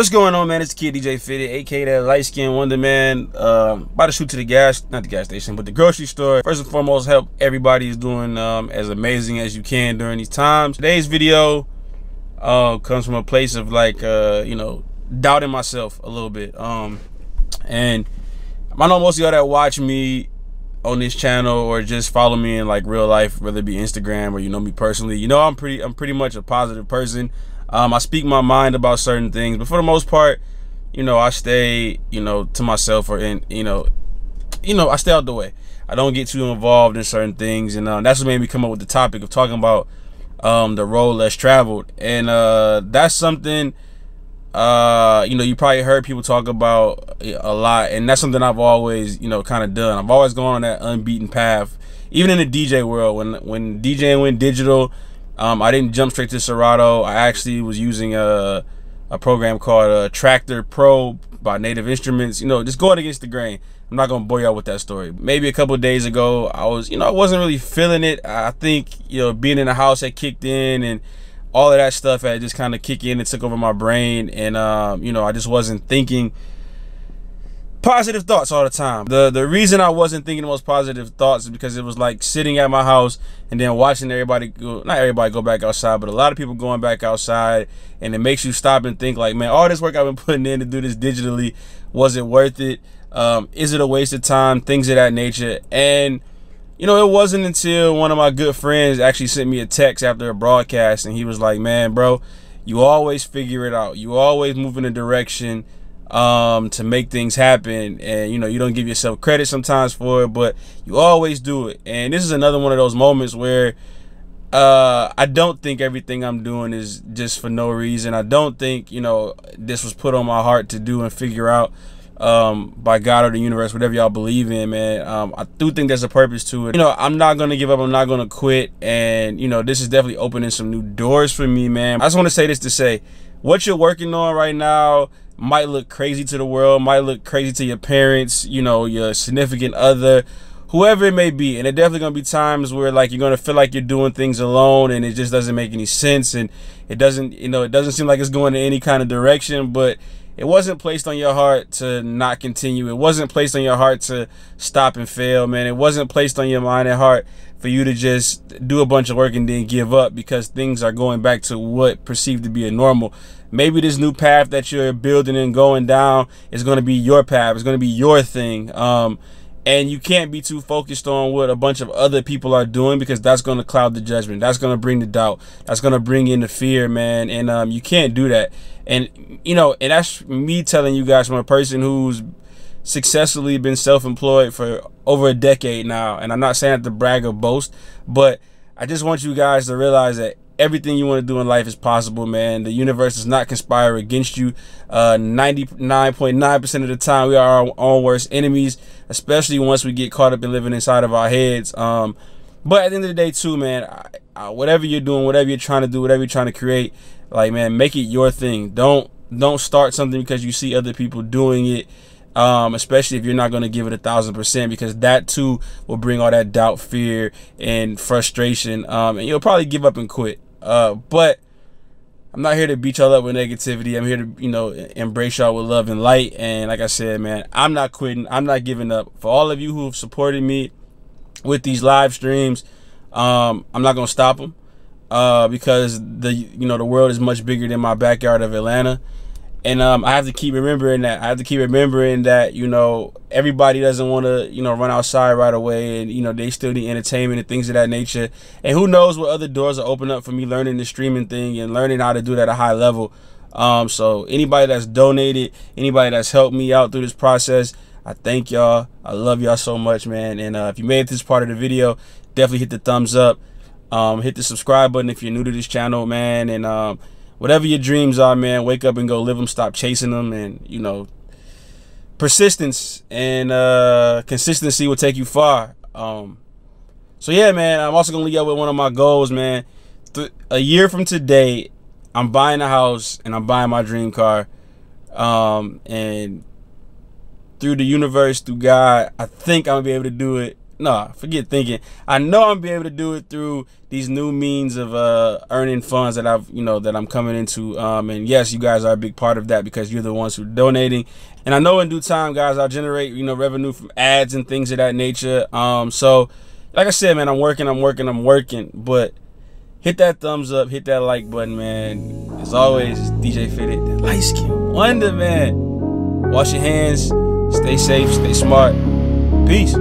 What's going on, man? It's the kid DJ Fitted, aka that light skinned wonder man. About to shoot to the not the gas station, but the grocery store. First and foremost, help everybody is doing as amazing as you can during these times. Today's video comes from a place of like doubting myself a little bit. And I know most of y'all that watch me on this channel or just follow me in like real life, whether it be Instagram or you know me personally, you know I'm pretty much a positive person. I speak my mind about certain things, but for the most part, I stay, to myself, or I stay out the way. I don't get too involved in certain things, and that's what made me come up with the topic of talking about the road less traveled. And that's something you probably heard people talk about a lot, and that's something I've always kind of done. I've always gone on that unbeaten path, even in the DJ world. When DJing went digital, I didn't jump straight to Serato. I actually was using a program called Tractor Pro by Native Instruments. Just going against the grain. I'm not gonna bore y'all with that story. Maybe a couple of days ago, I wasn't really feeling it. I think being in the house had kicked in, and all of that stuff had just kind of kicked in and took over my brain, and I just wasn't thinking positive thoughts all the time. The reason I wasn't thinking the most positive thoughts is because it was like sitting at my house and then watching not everybody go back outside, but a lot of people going back outside, and it makes you stop and think like, man, all this work I've been putting in to do this digitally, was it worth it? Is it a waste of time? Things of that nature. And it wasn't until one of my good friends actually sent me a text after a broadcast, and he was like, man, bro, you always figure it out. You always move in a direction to make things happen, and you don't give yourself credit sometimes for it, but you always do it. And this is another one of those moments where I don't think everything I'm doing is just for no reason. I don't think this was put on my heart to do and figure out by God or the universe, whatever y'all believe in, man. I do think there's a purpose to it. I'm not gonna give up. I'm not gonna quit. And this is definitely opening some new doors for me, man. I just want to say this to say, what you're working on right now might look crazy to the world, might look crazy to your parents, your significant other, whoever it may be. And it definitely gonna be times where like you're gonna feel like you're doing things alone, and it just doesn't make any sense, and it doesn't seem like it's going in any kind of direction. But it wasn't placed on your heart to not continue. It wasn't placed on your heart to stop and fail, man. It wasn't placed on your mind and heart for you to just do a bunch of work and then give up because things are going back to what perceived to be a normal. Maybe this new path that you're building and going down is going to be your path. It's going to be your thing. And you can't be too focused on what a bunch of other people are doing, because that's going to cloud the judgment. That's going to bring the doubt. That's going to bring in the fear, man. And you can't do that. And, and that's me telling you guys from a person who's successfully been self-employed for over a decade now. And I'm not saying that to brag or boast, but I just want you guys to realize that everything you want to do in life is possible, man. The universe does not conspire against you. 99.9% of the time, we are our own worst enemies, especially once we get caught up in living inside of our heads. But at the end of the day, too, man, whatever you're doing, whatever you're trying to do, whatever you're trying to create, like, man, make it your thing. Don't start something because you see other people doing it. Especially if you're not going to give it 1,000%, because that too will bring all that doubt, fear, and frustration. And you'll probably give up and quit. But I'm not here to beat y'all up with negativity. I'm here to, embrace y'all with love and light. And like I said, man, I'm not quitting. I'm not giving up. For all of you who have supported me with these live streams, I'm not going to stop them, because the world is much bigger than my backyard of Atlanta. And I have to keep remembering that. I have to keep remembering that, everybody doesn't want to, run outside right away, and, they still need entertainment and things of that nature. And who knows what other doors are open up for me learning the streaming thing and learning how to do that at a high level. So anybody that's donated, anybody that's helped me out through this process, I thank y'all. I love y'all so much, man. And if you made it this part of the video, definitely hit the thumbs up. Hit the subscribe button if you're new to this channel, man. And whatever your dreams are, man, wake up and go live them. Stop chasing them. And, persistence and consistency will take you far. So, yeah, man, I'm also going to leave you with one of my goals, man. A year from today, I'm buying a house and I'm buying my dream car. And through the universe, through God, I think I'm going to be able to do it. Nah, forget thinking. I know I'm be able to do it through these new means of earning funds that that I'm coming into. And yes, you guys are a big part of that because you're the ones who are donating. And I know in due time, guys, I'll generate revenue from ads and things of that nature. So like I said, man, I'm working. But hit that thumbs up, hit that like button, man. As always, it's DJ Fitted, the light skin wonder, man. Wash your hands, stay safe, stay smart. Peace.